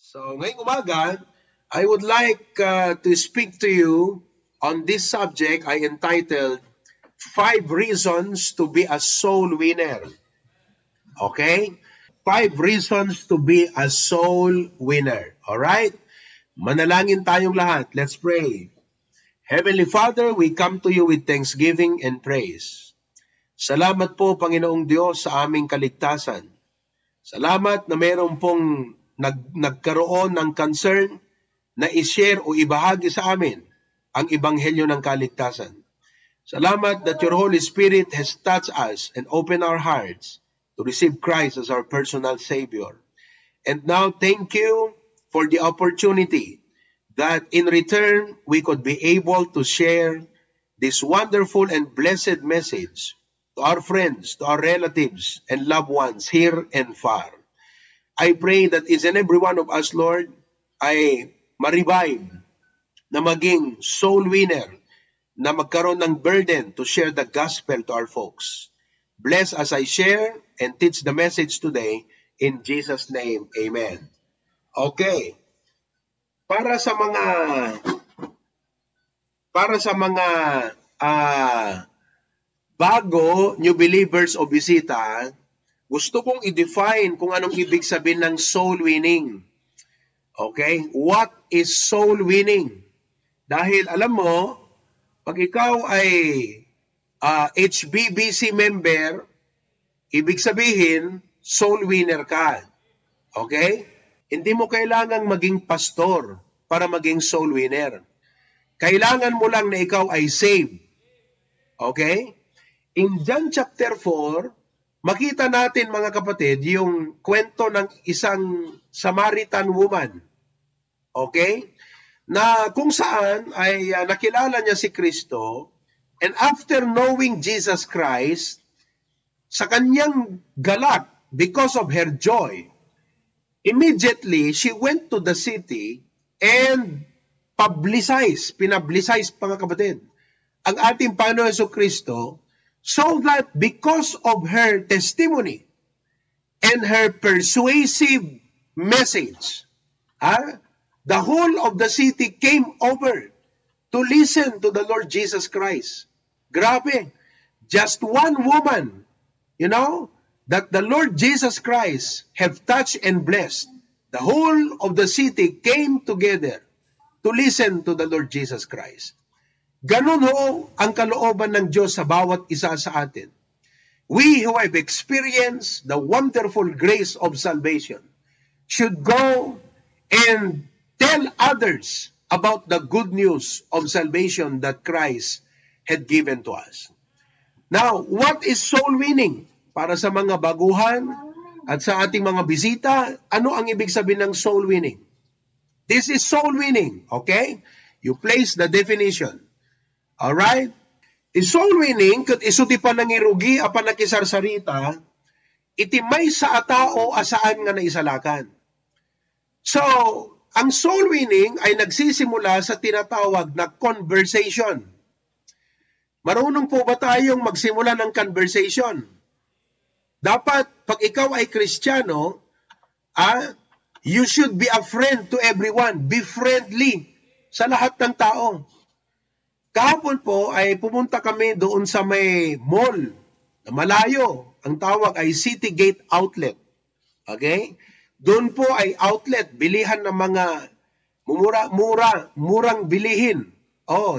So ngayong umaga, I would like to speak to you on this subject I entitled 5 Reasons to be a Soul Winner. Okay? 5 reasons to be a soul winner. Alright? Manalangin tayong lahat. Let's pray. Heavenly Father, we come to you with thanksgiving and praise. Salamat po, Panginoong Diyos, sa aming kaligtasan. Salamat na mayroon pong nagkaroon ng concern na i-share o ibahagi sa amin ang ebanghelyo ng kaligtasan. Salamat that your Holy Spirit has touched us and opened our hearts to receive Christ as our personal Savior. And now, thank you for the opportunity that in return, we could be able to share this wonderful and blessed message to our friends, to our relatives, and loved ones here and far. I pray that each and every one of us, Lord, ay ma-revive, na maging soul winner, na magkaroon ng burden to share the gospel to our folks. Bless as I share and teach the message today. In Jesus' name, amen. Okay. Para sa mga bago, new believers o bisita, gusto kong i-define kung anong ibig sabihin ng soul winning. Okay? What is soul winning? Dahil alam mo, pag ikaw ay HBBC member, ibig sabihin, soul winner ka. Okay? Hindi mo kailangang maging pastor para maging soul winner. Kailangan mo lang na ikaw ay saved. Okay? In John chapter 4, makita natin mga kapatid yung kwento ng isang Samaritan woman. Okay? Na kung saan ay nakilala niya si Kristo, and after knowing Jesus Christ, sa kanyang galak, because of her joy, immediately she went to the city and pinablicize mga kapatid, ang ating Panginoon Jesucristo, so that because of her testimony and her persuasive message, the whole of the city came over to listen to the Lord Jesus Christ. Grabe. Just one woman, that the Lord Jesus Christ have touched and blessed. The whole of the city came together to listen to the Lord Jesus Christ. Ganun ho ang kalooban ng Diyos sa bawat isa sa atin. We who have experienced the wonderful grace of salvation should go and tell others about the good news of salvation that Christ had given to us. Now, what is soul winning? Para sa mga baguhan at sa ating mga bisita, ano ang ibig sabihin ng soul winning? This is soul winning, okay? You place the definition. Alright? Is soul winning, kat isuti pa nang irugi, apan nakisarsarita, iti may sa atao asaan nga naisalakan. So, ang soul winning ay nagsisimula sa tinatawag na conversation. Marunong po ba tayong magsimula ng conversation? Dapat, pag ikaw ay Kristiyano, you should be a friend to everyone. Be friendly sa lahat ng tao. Kahapon po ay pumunta kami doon sa may mall na malayo. Ang tawag ay City Gate Outlet. Okay? Doon po ay outlet, bilihan ng mga murang bilihin.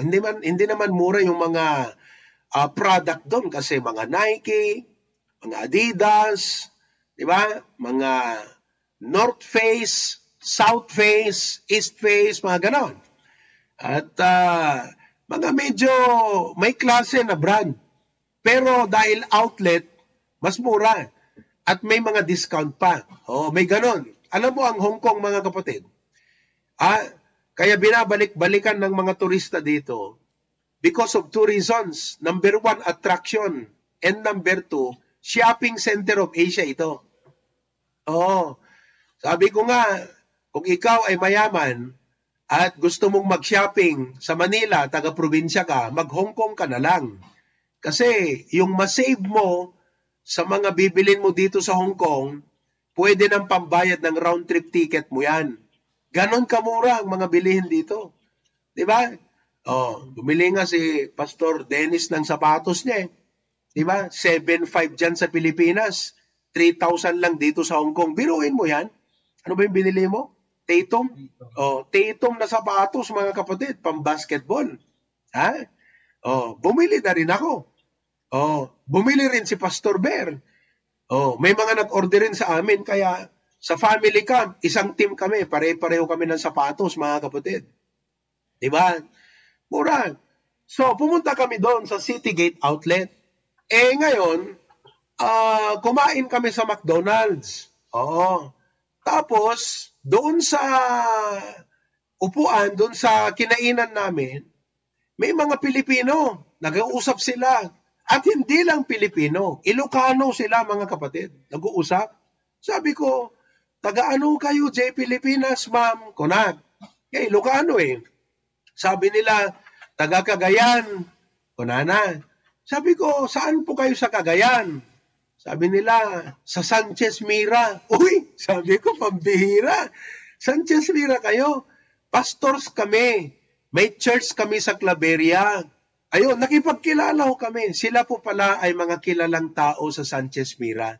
Hindi naman mura yung mga product doon kasi mga Nike, mga Adidas, di ba? Mga North Face, South Face, East Face, mga ganon. At mga medyo may klase na brand. Pero dahil outlet, mas mura. At may mga discount pa. May ganon. Alam mo ang Hong Kong, mga kapatid. Kaya binabalik-balikan ng mga turista dito because of 2 reasons. Number 1, attraction. And number 2, shopping center of Asia ito. Sabi ko nga, kung ikaw ay mayaman at gusto mong mag-shopping sa Manila, taga-probinsya ka, mag-Hong Kong ka na lang. Kasi yung masave mo sa mga bibilin mo dito sa Hong Kong, pwede nang pambayad ng round-trip ticket mo yan. Ganon kamura ang mga bilihin dito. Di ba? Bumili nga si Pastor Dennis ng sapatos niya eh. Di ba? 7,500 dyan sa Pilipinas. 3,000 lang dito sa Hong Kong. Biruin mo yan. Ano ba yung binili mo? Tatum? Tatum na sapatos, mga kapatid, pang basketball. Ha? Bumili na rin ako. Bumili rin si Pastor Bear. May mga nag-order rin sa amin, kaya sa family camp, isang team kami, pare-pareho kami ng sapatos, mga kapatid. Diba? Mura. So, pumunta kami doon sa Citygate Outlet. Ngayon, kumain kami sa McDonald's. Tapos, doon sa upuan, doon sa kinainan namin, may mga Pilipino. Nag-uusap sila. At hindi lang Pilipino, Ilocano sila, mga kapatid. Nag-uusap. Sabi ko, taga-ano kayo, J. Pilipinas, ma'am? Kunat. Ilocano eh. Sabi nila, taga-Cagayan. Kunana. Sabi ko, saan po kayo sa Cagayan? Sabi nila, sa Sanchez Mira. Uy, sabi ko, pambihira. Sanchez Mira kayo. Pastors kami. May church kami sa Claveria. Ayun, nakipagkilala ho kami. Sila po pala ay mga kilalang tao sa Sanchez Mira.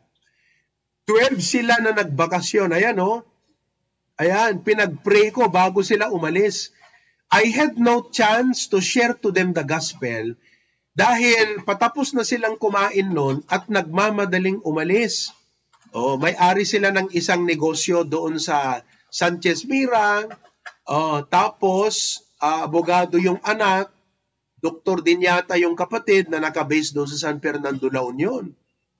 12 sila na nagbakasyon. Ayan, Ayan, pinag-pray ko bago sila umalis. I had no chance to share to them the gospel dahil patapos na silang kumain noon at nagmamadaling umalis. May-ari sila ng isang negosyo doon sa Sanchez Mira. Tapos, abogado yung anak. Doktor din yata yung kapatid na nakabase doon sa San Fernando, La Union.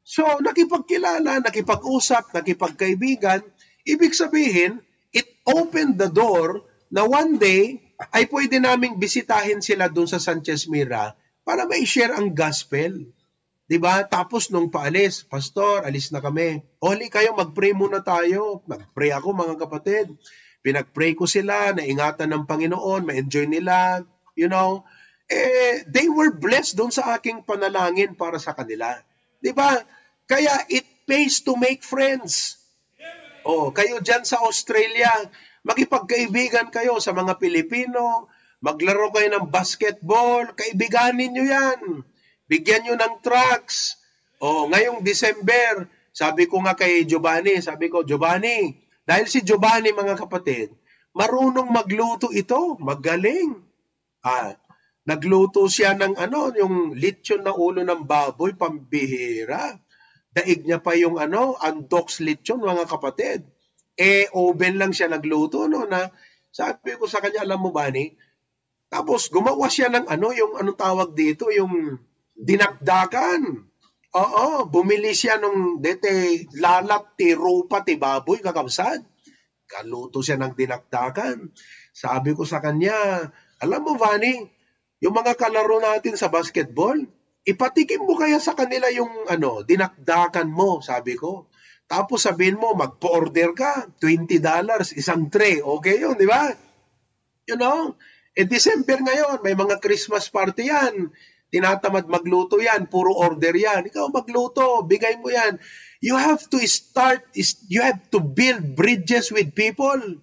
So, nakipagkilala, nakipag-usap, nakipagkaibigan. Ibig sabihin, it opened the door na one day ay pwede naming bisitahin sila doon sa Sanchez Mira para ma-share ang gospel. Diba? Tapos nung paalis, Pastor, alis na kami. Oli kayo, mag-pray muna tayo. Mag-pray ako, mga kapatid. Pinag-pray ko sila, naingatan ng Panginoon, ma-enjoy nila, they were blessed doon sa aking panalangin para sa kanila. Diba? Kaya it pays to make friends. Kayo dyan sa Australia, makipagkaibigan kayo sa mga Pilipino, maglaro kayo ng basketball, kaibiganin nyo yan. Bigyan nyo ng tracts. Ngayong December, sabi ko nga kay Giovanni, Giovanni, dahil si Giovanni, mga kapatid, marunong magluto ito, magaling. Nagluto siya ng yung lechon na ulo ng baboy, pambihira. Daig niya pa yung andox lechon, mga kapatid. Oven lang siya nagluto, na sabi ko sa kanya, alam mo ba ni? Tapos gumawa siya ng yung anong tawag dito, yung dinakdakan. Bumili siya nung lalat, rupa, baboy, kakabsad. Kaluto siya ng dinakdakan. Sabi ko sa kanya, alam mo, Vani, yung mga kalaro natin sa basketball, ipatikim mo kaya sa kanila yung dinakdakan mo, sabi ko. Tapos sabihin mo, magpo-order ka, $20, isang tray. Okay yun, di ba? December ngayon, may mga Christmas party yan. Tinatamad magluto yan, puro order yan. Ikaw magluto, bigay mo yan. You have to build bridges with people.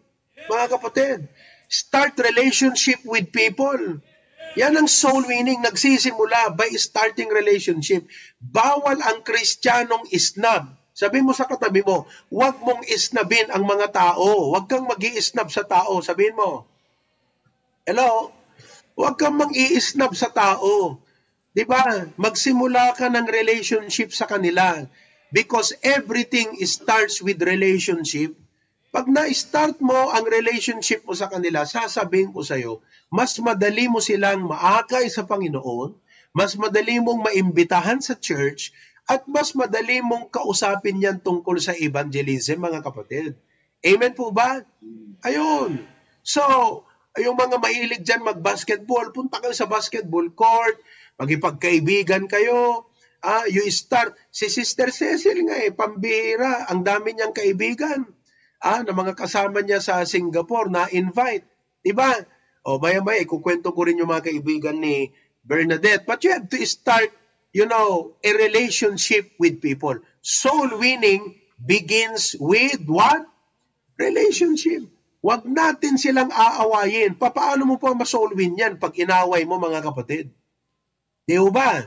Mga kapatid, start relationship with people. Yan ang soul winning, nagsisimula by starting relationship. Bawal ang Kristiyanong isnab. Sabi mo sa katabi mo, huwag mong isnabin ang mga tao. Huwag kang mag-i-isnab sa tao. Sabihin mo, hello? Huwag kang mag-i-isnab sa tao. Diba? Magsimula ka ng relationship sa kanila. Because everything starts with relationship. Pag na-start mo ang relationship mo sa kanila, sasabihin ko sa'yo, mas madali mo silang maakay sa Panginoon, mas madali mong maimbitahan sa church, at mas madali mong kausapin yan tungkol sa evangelism, mga kapatid. Amen po ba? Ayun. So, yung mga mahilig dyan mag-basketball, punta kayo sa basketball court, magipagkaibigan kayo, you start. Si Sister Cecil nga pambihira, ang dami niyang kaibigan. Na mga kasama niya sa Singapore na invite. Diba? Maya-maya, ikukwento ko rin yung mga kaibigan ni Bernadette. But you have to start, a relationship with people. Soul winning begins with what? Relationship. Huwag natin silang aawayin. Paano mo pa ma-soul win yan pag inaway mo, mga kapatid? Di ba?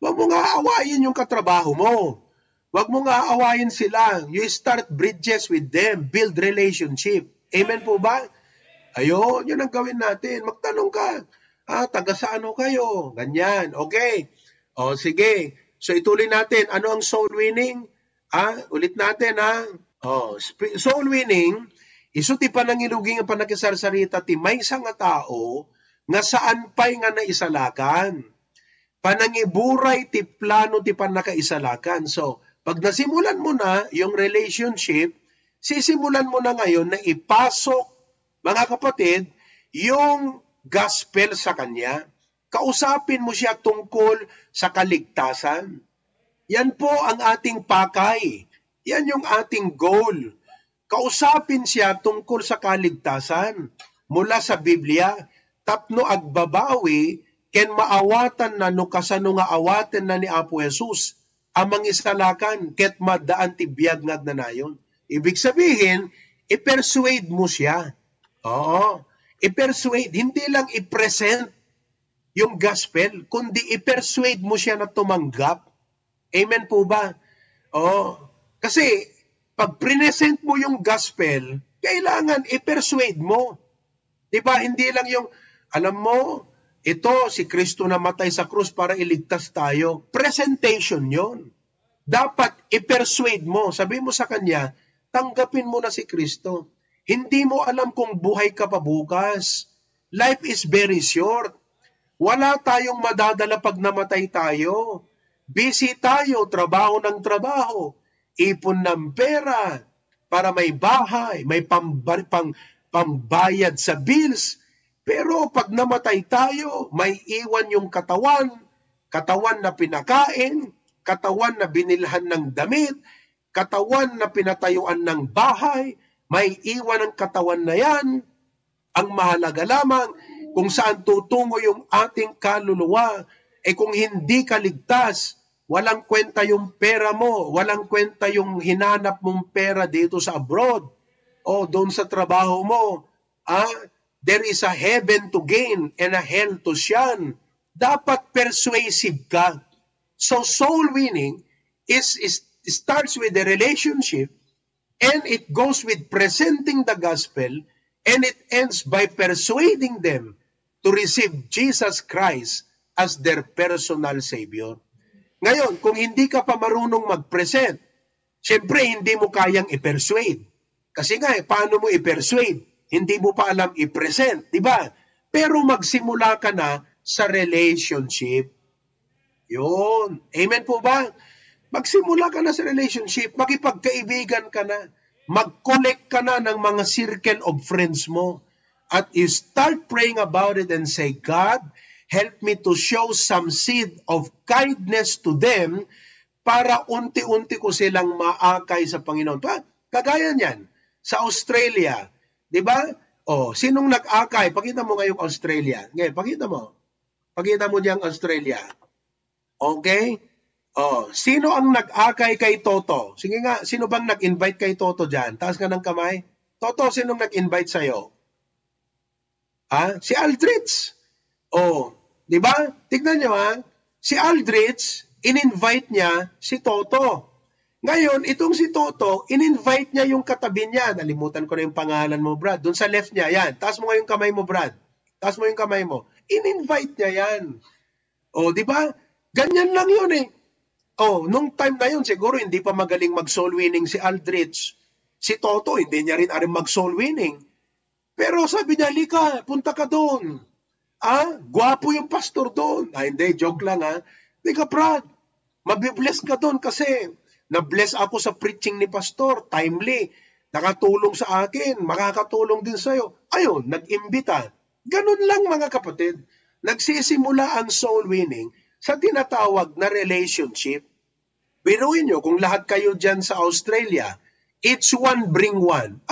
Huwag mo nga aawayin yung katrabaho mo. Huwag mo nga aawayin sila. You start bridges with them. Build relationship. Amen po ba? Ayun, yun ang gawin natin. Magtanong ka. Taga saan kayo? Ganyan. Okay. O, sige. So, ituloy natin. Ano ang soul winning? Ulit natin, soul winning, iso ti panangiluging ang panakisarsarita ti maysa nga tao nga saan pa'y nga naisalakan. Panangiburay ti plano ti panakaisalakan. So, pag nasimulan mo na yung relationship, sisimulan mo na ngayon na ipasok, mga kapatid, yung gospel sa kanya. Kausapin mo siya tungkol sa kaligtasan. Yan po ang ating pakay. Yan yung ating goal. Kausapin siya tungkol sa kaligtasan mula sa Biblia. Tapno agbabawi, ken maawatan na no kasano nga awaten na ni Apo Jesus. Amang isalakan, ket madaan ti biyag nga na nayon. Ibig sabihin, i-persuade mo siya. Oo. I-persuade, hindi lang i-present yung gospel, kundi i-persuade mo siya na tumanggap. Amen po ba? Kasi pag present mo yung gospel, kailangan i-persuade mo. Diba? Hindi lang yung, alam mo, ito si Kristo namatay sa krus para iligtas tayo. Presentation yon. Dapat i-persuade mo. Sabi mo sa kanya, tanggapin mo na si Kristo. Hindi mo alam kung buhay ka pa bukas. Life is very short. Wala tayong madadala pag namatay tayo. Busy tayo, trabaho ng trabaho, ipon ng pera para may bahay, may pambayad sa bills. Pero pag namatay tayo, may iwan yung katawan na pinakain, katawan na binilhan ng damit, katawan na pinatayuan ng bahay, may iwan ang katawan na yan. Ang mahalaga lamang kung saan tutungo yung ating kaluluwa. Kung hindi ka ligtas, walang kwenta yung pera mo, walang kwenta yung hinanap mong pera dito sa abroad o doon sa trabaho mo. There is a heaven to gain and a hell to shun. Dapat persuasive ka. So soul winning starts with the relationship, and it goes with presenting the gospel, and it ends by persuading them to receive Jesus Christ as their personal Savior. Ngayon, kung hindi ka pa marunong mag-present, syempre hindi mo kayang i-persuade. Kasi nga, paano mo i-persuade? Hindi mo pa alam i-present, di ba? Pero magsimula ka na sa relationship. Yun. Amen po ba? Magsimula ka na sa relationship, makipagkaibigan ka na, mag-collect ka na ng mga circle of friends mo, at you start praying about it and say, God, help me to show some seed of kindness to them para unti-unti ko silang maakay sa Panginoon. Kagaya niyan, sa Australia, di ba? Sinong nag-akay? Pakita mo ngayong Australia. Ngayon, pakita mo. Pakita mo diyang Australia. Okay? Sino ang nag-akay kay Toto? Sige nga, sino bang nag-invite kay Toto dyan? Taas nga ng kamay. Toto, sinong nag-invite sa'yo? Si Aldrich. Di ba? Tignan nyo si Aldrich, in-invite niya si Toto. Ngayon, itong si Toto, in-invite niya yung katabi niya. Nalimutan ko na yung pangalan mo, Brad. Doon sa left niya, yan. Taas mo nga yung kamay mo, Brad. Taas mo yung kamay mo. In-invite niya yan. Di ba? Ganyan lang yun eh. Nung time na yun, siguro hindi pa magaling mag-soul winning si Aldrich. Si Toto, hindi niya rin mag-soul winning. Pero sabi niya, Lika, punta ka doon. Gwapo yung pastor doon. Hindi, joke lang Lika, Brad, mabibless ka doon kasi na-bless ako sa preaching ni pastor, timely. Nakatulong sa akin, makakatulong din sa'yo. Ayun, nag-imbita. Ganun lang mga kapatid. Nagsisimula ang soul winning sa tinatawag na relationship. Biruin nyo, kung lahat kayo dyan sa Australia, each one bring one.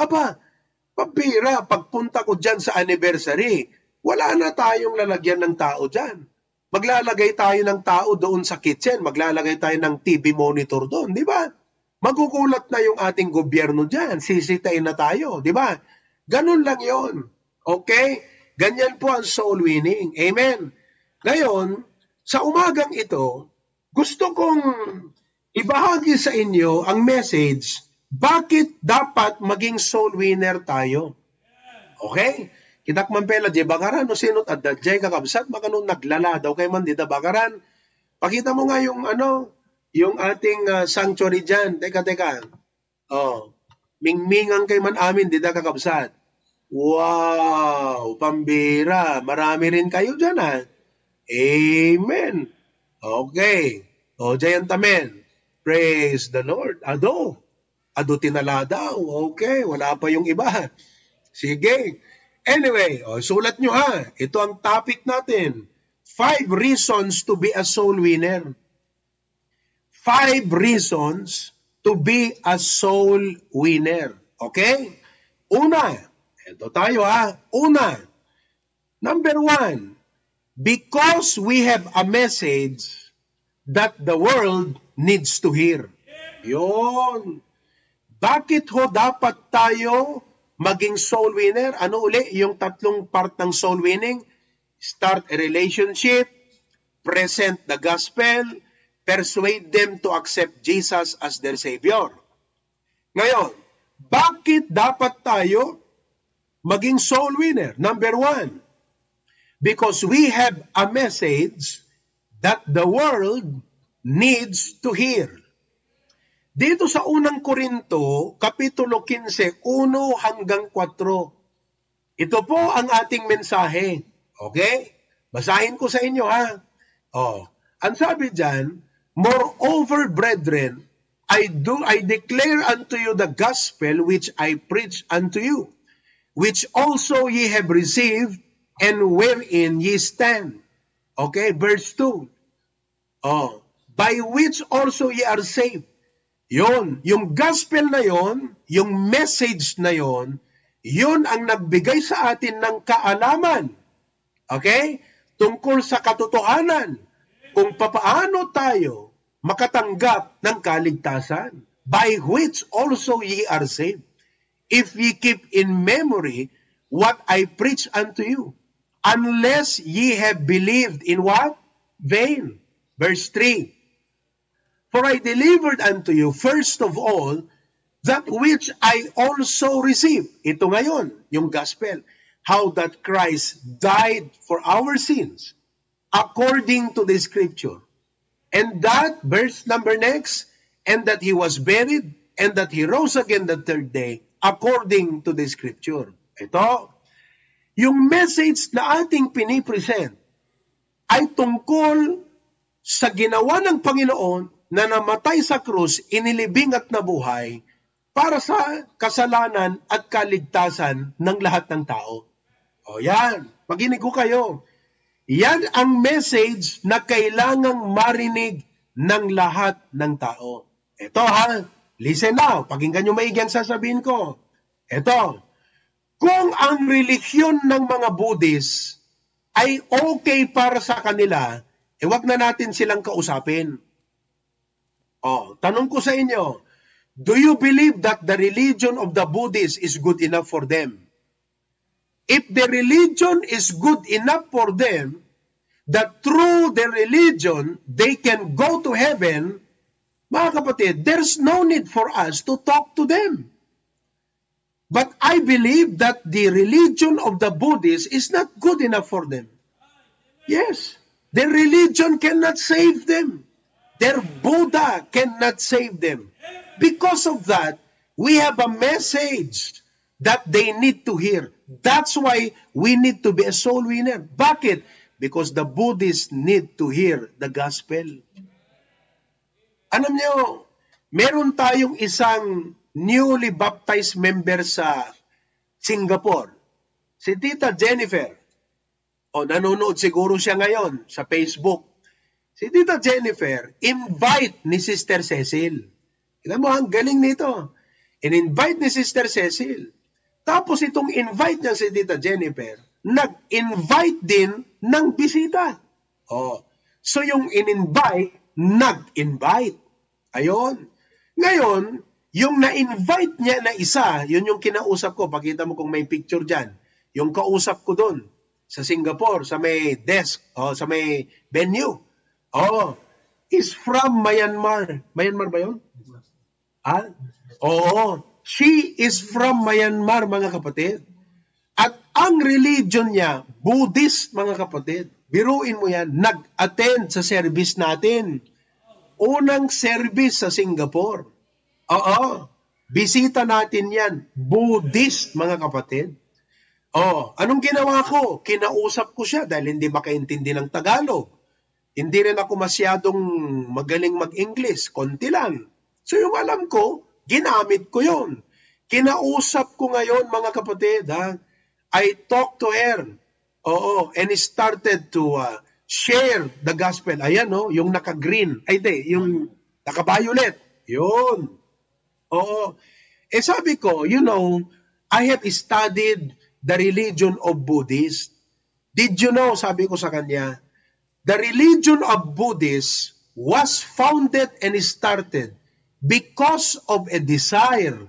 Pabira, pagpunta ko dyan sa anniversary, wala na tayong lalagyan ng tao dyan. Maglalagay tayo ng tao doon sa kitchen, maglalagay tayo ng TV monitor doon, di ba? Magugulat na yung ating gobyerno dyan, sisitayin na tayo, di ba? Ganun lang yon. Okay? Ganyan po ang soul winning. Amen? Ngayon, sa umagang ito, gusto kong ibahagi sa inyo ang message, bakit dapat maging soul winner tayo? Okay? Kitak man pela, di bakaran, no sinot at dadjay kakabsat, baka nung naglala daw kay man, di da bakaran. Pakita mo nga yung yung ating sanctuary dyan. Teka. Oh, mingmingan kay man amin, di da kakabsat. Wow, pambira. Marami rin kayo dyan, ha? Amen. Okay. O, jayantamen. Praise the Lord. Ado tinala daw. Okay, wala pa yung iba. Sige. Anyway, sulat nyo ha. Ito ang topic natin. 5 reasons to be a soul winner. 5 reasons to be a soul winner. Okay? Una, ito tayo ha. Una, number 1, because we have a message that the world needs to hear. Yun. Bakit ho dapat tayo maging soul winner? Ano uli yung tatlong part ng soul winning? Start a relationship, present the gospel, persuade them to accept Jesus as their Savior. Ngayon, bakit dapat tayo maging soul winner? Number 1, because we have a message that the world needs to hear. Dito sa unang Korinto, Kapitulo 15, 1 hanggang 4. Ito po ang ating mensahe. Okay? Basahin ko sa inyo ha. Ang sabi dyan, moreover, brethren, I declare unto you the gospel which I preach unto you, which also ye have received, and wherein ye stand. Okay, verse 2. By which also ye are saved. Yon, yung gospel na yon, yung message na yon, yun ang nagbigay sa atin ng kaalaman. Okay? Tungkol sa katotohanan kung papaano tayo makatanggap ng kaligtasan. By which also ye are saved. If ye keep in memory what I preach unto you, unless ye have believed in what? Vain. Verse 3. For I delivered unto you, first of all, that which I also received. Ito ngayon, yung gospel. How that Christ died for our sins, according to the scripture. And that, verse number next, and that he was buried, and that he rose again the third day, according to the scripture. Ito, yung message na ating pinipresent ay tungkol sa ginawa ng Panginoon na namatay sa krus, inilibing at nabuhay para sa kasalanan at kaligtasan ng lahat ng tao. Yan. Makinig ko kayo. Yan ang message na kailangang marinig ng lahat ng tao. Ito ha, listen now. Pakinggan nyo maigi ang sasabihin ko. Ito, kung ang relihiyon ng mga Buddhist ay okay para sa kanila, wag na natin silang kausapin. Tanong ko sa inyo, do you believe that the religion of the Buddhists is good enough for them? If the religion is good enough for them, that through the religion, they can go to heaven, mga kapatid, there's no need for us to talk to them. But I believe that the religion of the Buddhists is not good enough for them. Yes, their religion cannot save them. Their Buddha cannot save them. Because of that, we have a message that they need to hear. That's why we need to be a soul winner. Bakit? Because the Buddhists need to hear the gospel. Alam niyo, meron tayong isang newly baptized member sa Singapore. Si Tita Jennifer. Nanonood siguro siya ngayon sa Facebook. Si Tita Jennifer, invite ni Sister Cecil. Alam mo, ang galing nito. In-invite ni Sister Cecil. Tapos itong invite niya si Tita Jennifer, nag-invite din ng bisita. So yung in-invite, nag-invite. Ayon. Ngayon, Yung na-invite niya na isa, yun yung kinausap ko. Pakita mo kung may picture dyan. Yung kausap ko doon sa Singapore, sa may desk, sa may venue. Is from Myanmar. Myanmar ba yun? Oo. She is from Myanmar, mga kapatid. At ang religion niya, Buddhist, mga kapatid. Biruin mo yan, nag-attend sa service natin. Unang service sa Singapore. Bisita natin yan. Buddhist, mga kapatid. Anong ginawa ko? Kinausap ko siya dahil hindi makaintindi ng Tagalog. Hindi rin ako masyadong magaling mag-English. Konti lang. So yung alam ko, ginamit ko yun. Kinausap ko ngayon, mga kapatid. I talked to her. And started to share the gospel. Ayan, yung naka-green. Yung naka-violet. Yun. Sabi ko, I have studied the religion of Buddhists. Did you know, sabi ko sa kanya, the religion of Buddhists was founded and started because of a desire.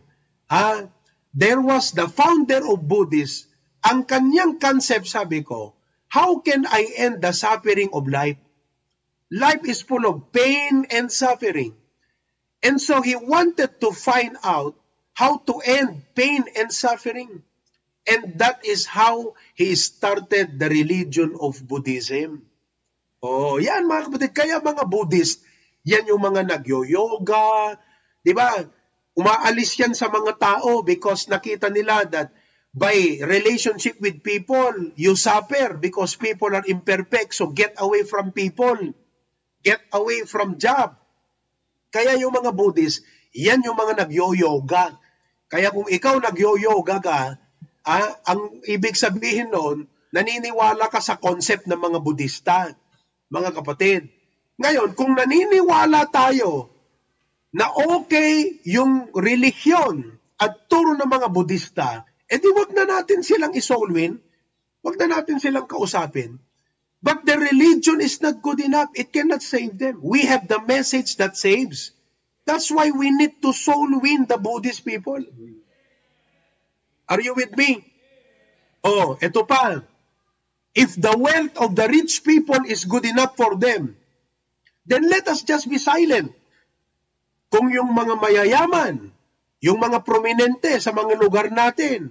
There was the founder of Buddhists. Ang kanyang concept, sabi ko, how can I end the suffering of life? Life is full of pain and suffering. And so he wanted to find out how to end pain and suffering. And that is how he started the religion of Buddhism. Yan mga kapatid. Kaya mga Buddhist, yan yung mga nag-yoga. Diba? Umaalis yan sa mga tao because nakita nila that by relationship with people, you suffer because people are imperfect. So get away from people. Get away from job. Kaya yung mga Buddhist, yan yung mga nag-yoga. Kaya kung ikaw nag-yoga ka, ang ibig sabihin nun, naniniwala ka sa concept ng mga Budista, mga kapatid. Ngayon, kung naniniwala tayo na okay yung relihiyon at turo ng mga Budista, di wag na natin silang isolwin, wag na natin silang kausapin. But the religion is not good enough. It cannot save them. We have the message that saves. That's why we need to soul win the Buddhist people. Are you with me? Ito pa. If the wealth of the rich people is good enough for them, then let us just be silent. Kung yung mga mayayaman, yung mga prominente sa mga lugar natin,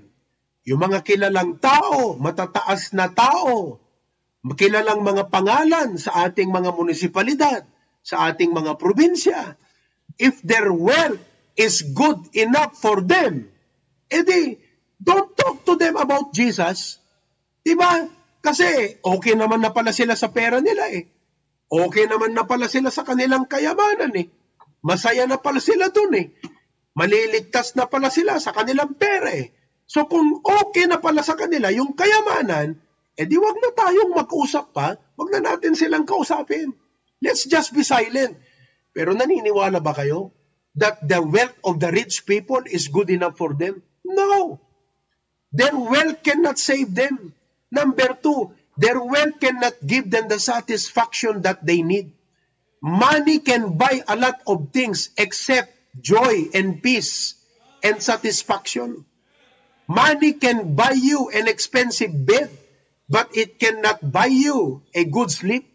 yung mga kilalang tao, matataas na tao, kilalang mga pangalan sa ating mga munisipalidad, sa ating mga probinsya, if their wealth is good enough for them, don't talk to them about Jesus. Diba? Kasi okay naman na pala sila sa pera nila Okay naman na pala sila sa kanilang kayamanan Masaya na pala sila dun Maliligtas na pala sila sa kanilang pera So kung okay na pala sa kanila yung kayamanan, di wag na tayong mag-usap pa, wag na natin silang kausapin. Let's just be silent. Pero naniniwala ba kayo that the wealth of the rich people is good enough for them? No. Their wealth cannot save them. Number 2, their wealth cannot give them the satisfaction that they need. Money can buy a lot of things except joy and peace and satisfaction. Money can buy you an expensive bed, but it cannot buy you a good sleep.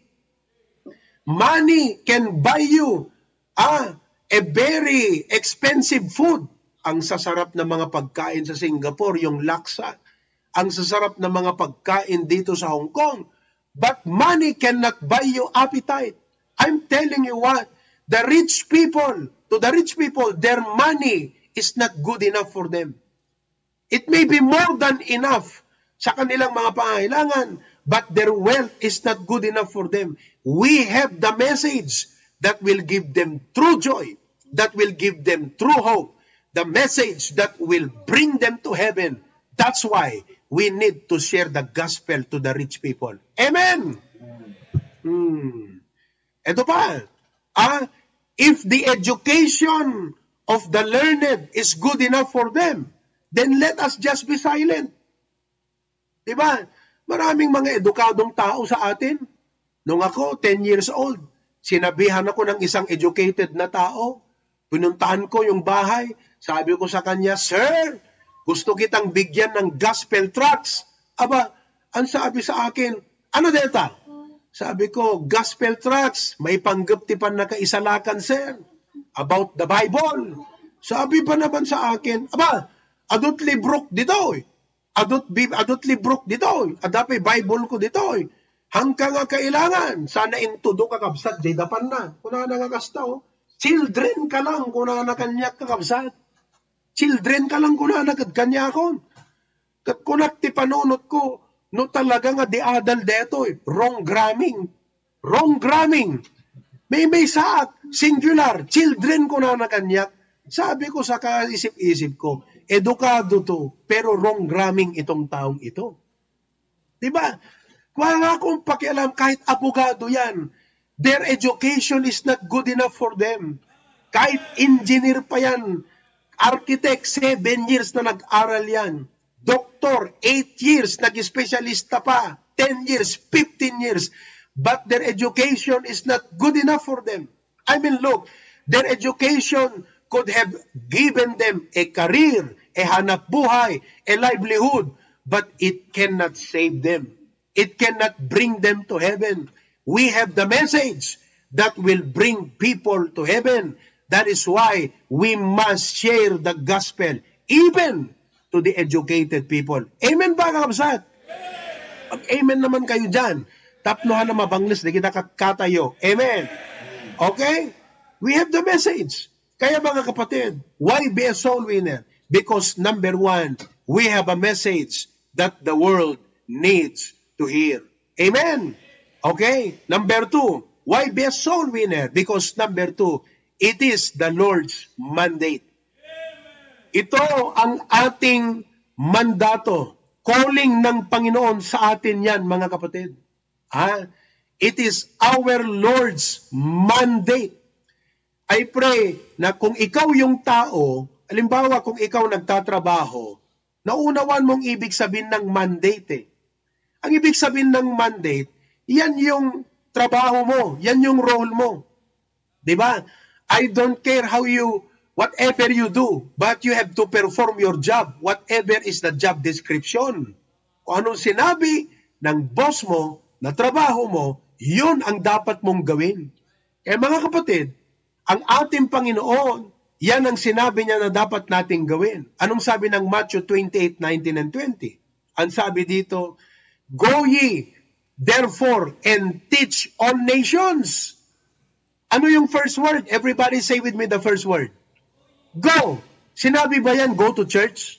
Money can buy you a very expensive food. Ang sasarap ng mga pagkain sa Singapore, yung laksa. Ang sasarap ng mga pagkain dito sa Hong Kong. But money cannot buy you appetite. I'm telling you what, to the rich people, their money is not good enough for them. It may be more than enough sa kanilang mga pangangailangan, but their wealth is not good enough for them. We have the message that will give them true joy, that will give them true hope, the message that will bring them to heaven. That's why we need to share the gospel to the rich people. Amen! Ito pa, if the education of the learned is good enough for them, then let us just be silent. Diba? Maraming mga edukadong tao sa atin. Nung ako, 10 years old, sinabihan ako ng isang educated na tao, Pinuntahan ko yung bahay. Sabi ko sa kanya, Sir, gusto kitang bigyan ng gospel tracts. Aba, ang sabi sa akin, ano deta? Sabi ko, gospel tracts, may panggaptipan na kaisalakan, sir, about the Bible. Sabi pa naman sa akin, aba, adot librok dito, adot librok dito, adapay Bible ko dito, hangka nga kailangan, sana intudo kakabsat, di dapan na, kuna na kakasta, children ka lang, kuna na kanyak kakabsat, children ka lang, kuna na kanya ko, kat kunak ti panunot ko, no talaga nga di adal deto, wrong gramming, may saak, singular, children kuna na kanyak, sabi ko sa kaisip-isip ko, edukado to, pero wrong gramming itong taong ito. Diba? Wala akong pakialam kahit abogado yan. Their education is not good enough for them. Kahit engineer pa yan, architect, 7 years na nag-aral yan. Doktor, 8 years, nag-specialista pa, 10 years, 15 years. But their education is not good enough for them. I mean, look, their education could have given them a career, a hanap buhay, a livelihood, but it cannot save them. It cannot bring them to heaven. We have the message that will bring people to heaven. That is why we must share the gospel even to the educated people. Amen ba, kakabsat? Amen naman kayo dyan. Tapnohan na mabanglis, di kita katayo. Amen. Okay? We have the message. Kaya mga kapatid, why be a soul winner? Because number 1, we have a message that the world needs to hear. Amen. Okay? Number 2, why be a soul winner? Because number 2, it is the Lord's mandate. Ito ang ating mandato. Calling ng Panginoon sa atin yan, mga kapatid. It is our Lord's mandate. I pray na kung ikaw yung tao, halimbawa kung ikaw nagtatrabaho, naunawan mong ibig sabihin ng mandate. Ang ibig sabihin ng mandate, yan yung trabaho mo, yan yung role mo. Diba? I don't care whatever you do, but you have to perform your job, whatever is the job description. Kung anong sinabi ng boss mo, na trabaho mo, yun ang dapat mong gawin. Kaya mga kapatid, ang ating Panginoon, yan ang sinabi niya na dapat nating gawin. Anong sabi ng Matthew 28:19 and 20? Ang sabi dito, Go ye, therefore, and teach all nations. Ano yung first word? Everybody say with me the first word. Go. Sinabi ba yan, go to church?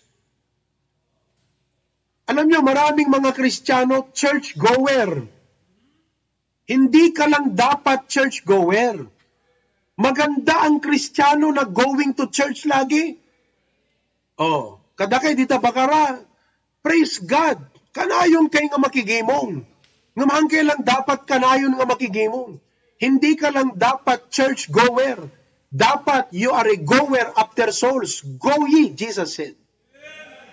Alam nyo, maraming mga Kristiyano, church goer. Hindi ka lang dapat church goer. Maganda ang Kristiyano na going to church lagi. Kadakay dita bakara. Praise God. Kanayon kay nga makigimong. Ngamahan kay lang dapat kanayon nga makigimong. Hindi ka lang dapat church goer. Dapat you are a goer after souls. Go ye, Jesus said.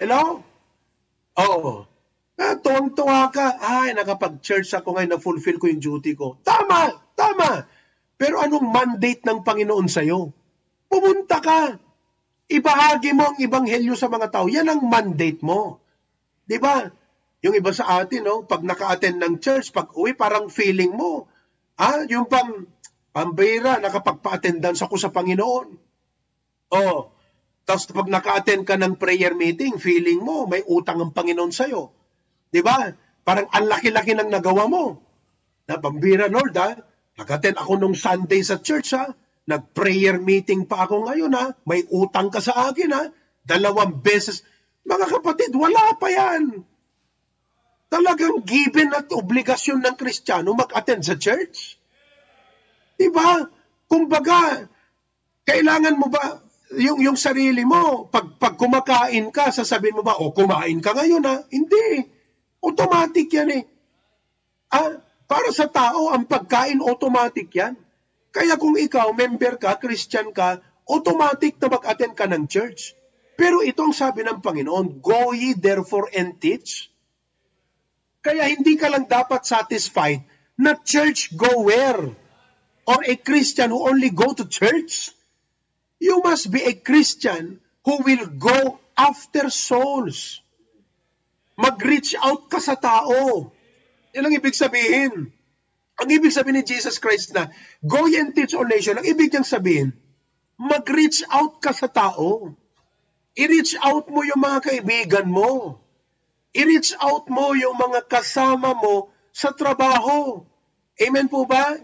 Hello? Tuwang-tuwa ka. Nakapag-church ako ngayon, na-fulfill ko yung duty ko. Tama. Pero anong mandate ng Panginoon sa'yo? Pumunta ka. Ibahagi mo ang ebanghelyo sa mga tao. Yan ang mandate mo. Diba? Yung iba sa atin, pag naka-attend ng church, pag uwi, parang feeling mo. Yung pambira, nakapagpa-attendance ako sa Panginoon. Tapos pag naka-attend ka ng prayer meeting, feeling mo, may utang ang Panginoon sa'yo. Diba? Parang ang laki-laki ng nagawa mo. Na pambira, Lord, nag-attend ako nung Sunday sa church, nag-prayer meeting pa ako ngayon, may utang ka sa akin, 2 beses. Mga kapatid, wala pa yan. Talagang given at obligasyon ng Kristiyano mag-attend sa church. Diba? Kumbaga, kailangan mo ba, yung sarili mo, pag kumakain ka, sasabihin mo ba, kumain ka ngayon, Hindi. Automatic yan eh. Para sa tao, ang pagkain automatic yan. Kaya kung ikaw, member ka, Christian ka, automatic na mag-attend ka ng church. Pero ito ang sabi ng Panginoon, Go ye therefore and teach. Kaya hindi ka lang dapat satisfied na church goer or a Christian who only go to church. You must be a Christian who will go after souls. Mag-reach out ka sa tao. Yan ang ibig sabihin. Ang ibig sabihin ni Jesus Christ na, go ye and teach all nations, ang ibig niyang sabihin, mag-reach out ka sa tao. I-reach out mo yung mga kaibigan mo. I-reach out mo yung mga kasama mo sa trabaho. Amen po ba?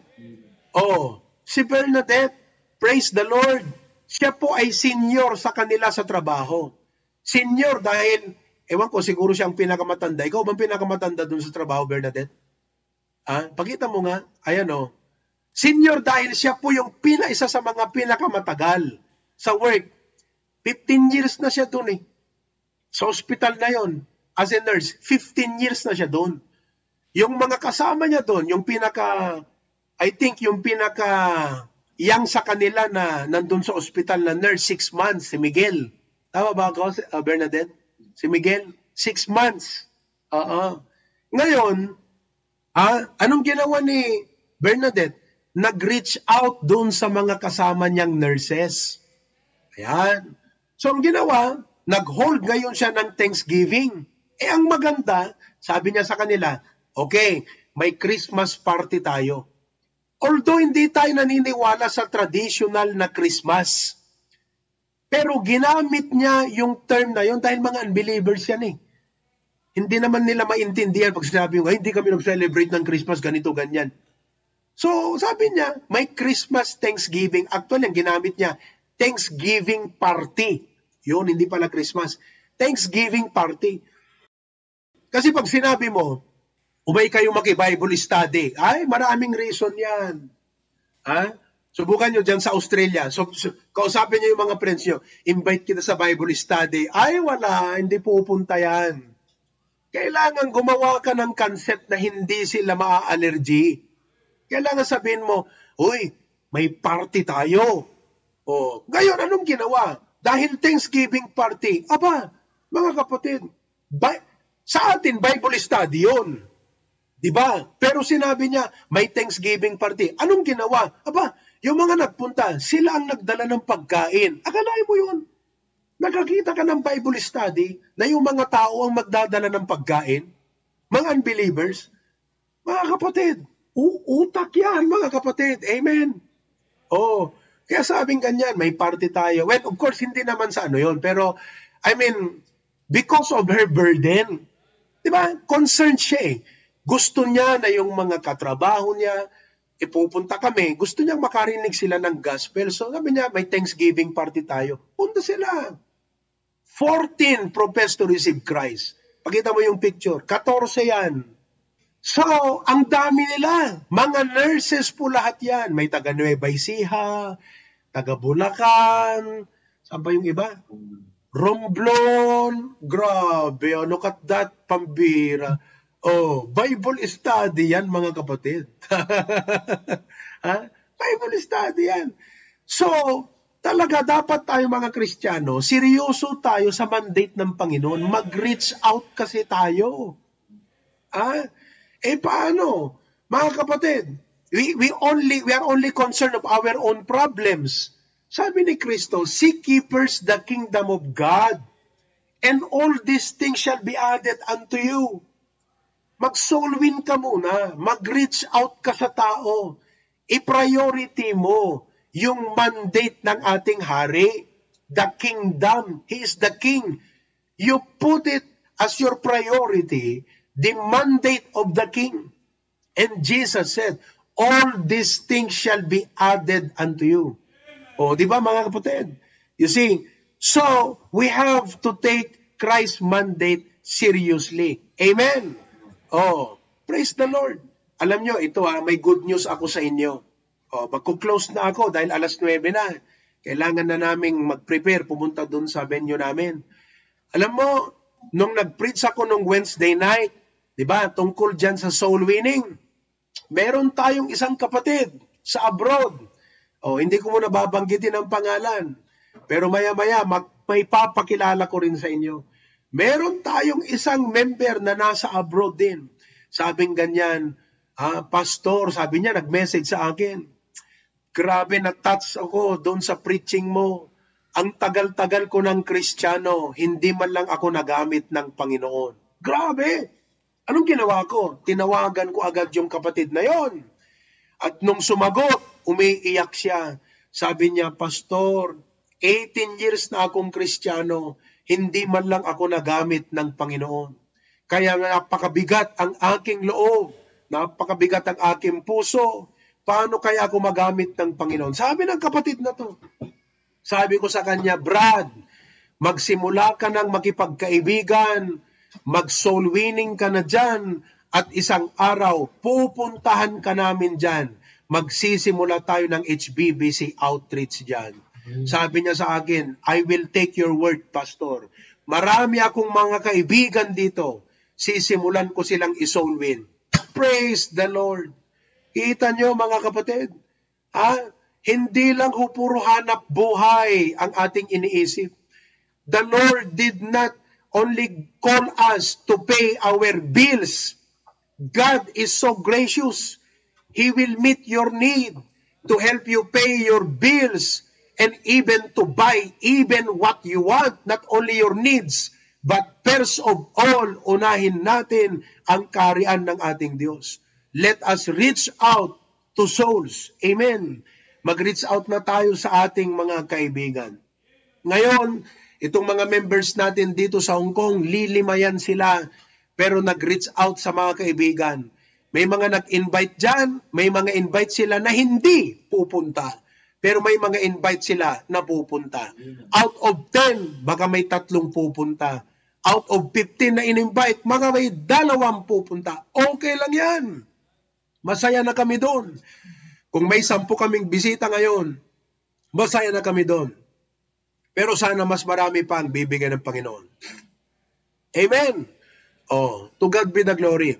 Oh, si Bernadette, praise the Lord. Siya po ay senior sa kanila sa trabaho. Senior dahil, ewan ko, siguro siyang pinakamatanda. Ikaw bang pinakamatanda dun sa trabaho, Bernadette? Pakita mo nga. Ayan o. Senior dahil siya po yung isa sa mga pinakamatagal sa work. 15 years na siya dun eh. Sa hospital na yon, as a nurse, 15 years na siya dun. Yung mga kasama niya dun, yung I think yung young sa kanila na nandun sa hospital na nurse, 6 months, si Miguel. Tama ba ako, Bernadette? Si Miguel, 6 months. Ngayon, anong ginawa ni Bernadette? Nag-reach out dun sa mga kasama niyang nurses. Ayan. So, ang ginawa, nag-hold ngayon siya ng Thanksgiving. Ang maganda, sabi niya sa kanila, okay, may Christmas party tayo. Although hindi tayo naniniwala sa traditional na Christmas, pero ginamit niya yung term na yun dahil mga unbelievers yan eh. Hindi naman nila maintindihan pag sinabi yung, hindi kami nag-celebrate ng Christmas, ganito, ganyan. So, sabi niya, may Christmas Thanksgiving. Actually, ang ginamit niya, Thanksgiving party. Yun, hindi pala Christmas. Thanksgiving party. Kasi pag sinabi mo, umay kayo maki-Bible study, ay, maraming reason yan. Subukan nyo dyan sa Australia. So, kausapin nyo yung mga friends nyo, invite kita sa Bible study. Ay, wala, hindi pupunta yan. Kailangan gumawa ka ng concept na hindi sila maa-allergy. Kailangan sabihin mo, uy, may party tayo. Ngayon, anong ginawa? Dahil Thanksgiving party. Aba, mga kapatid, sa atin, Bible study yun. Diba? Pero sinabi niya, may Thanksgiving party. Anong ginawa? Aba, yung mga nagpunta, sila ang nagdala ng pagkain. Akalain mo yun? Nakakita ka ng Bible study na yung mga tao ang magdadala ng pagkain? Mga unbelievers? Mga kapatid, utak yan, mga kapatid. Amen. Kaya sabing ganyan, may party tayo. Well, of course, hindi naman sa ano yun. Pero, because of her burden, di ba? Concerned siya eh. Gusto niya na yung mga katrabaho niya, ipupunta kami, gusto niyang makarinig sila ng gospel. So sabi niya, may Thanksgiving party tayo. Punta sila. 14 profess to receive Christ. Pakita mo yung picture. 14 yan. So, ang dami nila. Mga nurses po lahat yan. May taga Nueva Ecija, taga Bulacan, saan pa yung iba? Romblon. Grabe, look at that, pambira. Bible study yan, mga kapatid. Bible study yan. So, talaga dapat tayo mga Kristiyano, seryoso tayo sa mandate ng Panginoon. Mag-reach out kasi tayo. Paano? Mga kapatid, we are only concerned of our own problems. Sabi ni Kristo, seek ye first the kingdom of God, and all these things shall be added unto you. Mag-soul win ka muna. Mag-reach out ka sa tao. I-priority mo yung mandate ng ating hari. The kingdom. He is the king. You put it as your priority, the mandate of the king. And Jesus said, all these things shall be added unto you. Di ba mga kapatid? You see, so we have to take Christ's mandate seriously. Amen. Praise the Lord. Alam nyo, ito may good news ako sa inyo. Magkuklose na ako dahil 9:00 na. Kailangan na naming mag-prepare, pumunta dun sa venue namin. Alam mo, nung nag-preach ako nung Wednesday night, di ba, tungkol dyan sa soul winning, meron tayong isang kapatid sa abroad. Hindi ko muna babanggitin ang pangalan. Pero maya-maya, may papakilala ko rin sa inyo. Meron tayong isang member na nasa abroad din. Sabing ganyan, Pastor, sabi niya, nag-message sa akin. Grabe, na-touch ako doon sa preaching mo. Ang tagal-tagal ko ng Kristiyano, hindi man lang ako nagamit ng Panginoon. Grabe! Anong ginawa ko? Tinawagan ko agad yung kapatid na yon. At nung sumagot, umiiyak siya. Sabi niya, Pastor, 18 years na akong Kristiyano, hindi man lang ako nagamit ng Panginoon. Kaya napakabigat ang aking loob, napakabigat ang aking puso. Paano kaya ako magamit ng Panginoon? Sabi ng kapatid na to. Sabi ko sa kanya, Brad, magsimula ka ng makipagkaibigan, mag-soul winning ka na dyan, at isang araw, pupuntahan ka namin dyan. Magsisimula tayo ng HBBC outreach dyan. Sabi niya sa akin, I will take your word, Pastor. Marami akong mga kaibigan dito. Sisimulan ko silang i-soul win. Praise the Lord. Kita nyo mga kapatid, hindi lang puro hanap buhay ang ating iniisip. The Lord did not only call us to pay our bills. God is so gracious. He will meet your need to help you pay your bills and even to buy even what you want, not only your needs, but first of all, unahin natin ang kaharian ng ating Diyos. Let us reach out to souls. Amen. Mag-reach out na tayo sa ating mga kaibigan. Ngayon, itong mga members natin dito sa Hong Kong, lilimayan sila, pero nag-reach out sa mga kaibigan. May mga nag-invite dyan, may mga invite sila na hindi pupunta. Pero may mga invite sila na pupunta. Out of 10, baka may 3 pupunta. Out of 15 na in-invite, baka may 2 pupunta. Okay lang yan. Masaya na kami doon. Kung may 10 kaming bisita ngayon, masaya na kami doon. Pero sana mas marami pa ang bibigyan ng Panginoon. Amen. To God be the glory.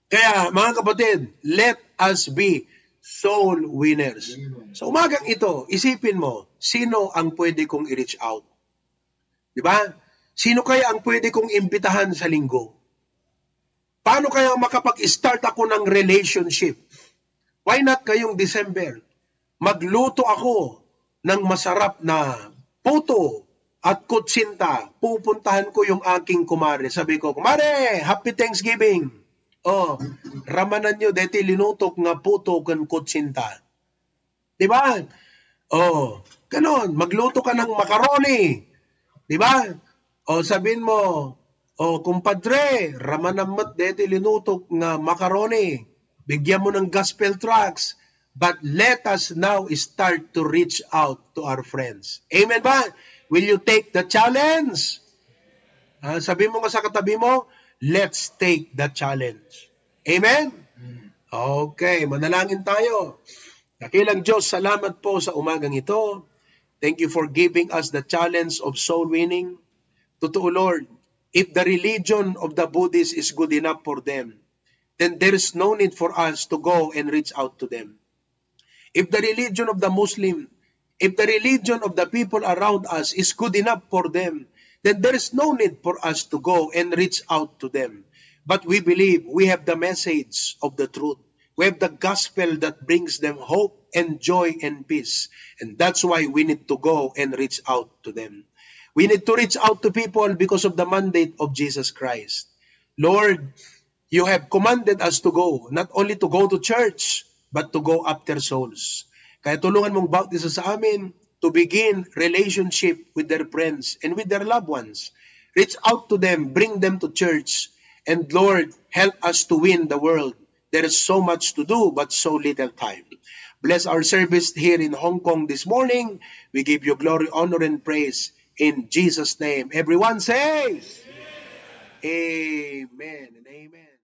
Kaya mga kapatid, let us be soul winners. Sa umagang ito, isipin mo, sino ang pwede kong i-reach out? Diba? Sino kaya ang pwede kong imbitahan sa linggo? Paano kaya makapag-start ako ng relationship? Why not ngayong December? Magluto ako ng masarap na puto at kutsinta. Pupuntahan ko yung aking kumare. Sabi ko, Kumare, Happy Thanksgiving! Ramanan nyo, deti linutok nga puto kan kutsinta. Diba? Ganon. Magluto ka ng macaroni. Diba? Sabihin mo, kumpadre, ramanan mo't deti linutok nga macaroni. Bigyan mo ng gospel tracts. But let us now start to reach out to our friends. Amen ba? Will you take the challenge? Sabi mo nga sa katabi mo, let's take the challenge. Amen? Okay, manalangin tayo. Dakilang Diyos, salamat po sa umagang ito. Thank you for giving us the challenge of soul winning. Totoo, Lord, if the religion of the Buddhists is good enough for them, then there is no need for us to go and reach out to them. If the religion of the Muslim, if the religion of the people around us is good enough for them, then there is no need for us to go and reach out to them. But we believe we have the message of the truth. We have the gospel that brings them hope and joy and peace. And that's why we need to go and reach out to them. We need to reach out to people because of the mandate of Jesus Christ. Lord, you have commanded us to go, not only to go to church, but to go after souls. Kaya tulungan mong bautisa sa amin to begin relationship with their friends and with their loved ones. Reach out to them, bring them to church, and Lord, help us to win the world. There is so much to do, but so little time. Bless our service here in Hong Kong this morning. We give you glory, honor, and praise in Jesus' name. Everyone say, Amen and amen.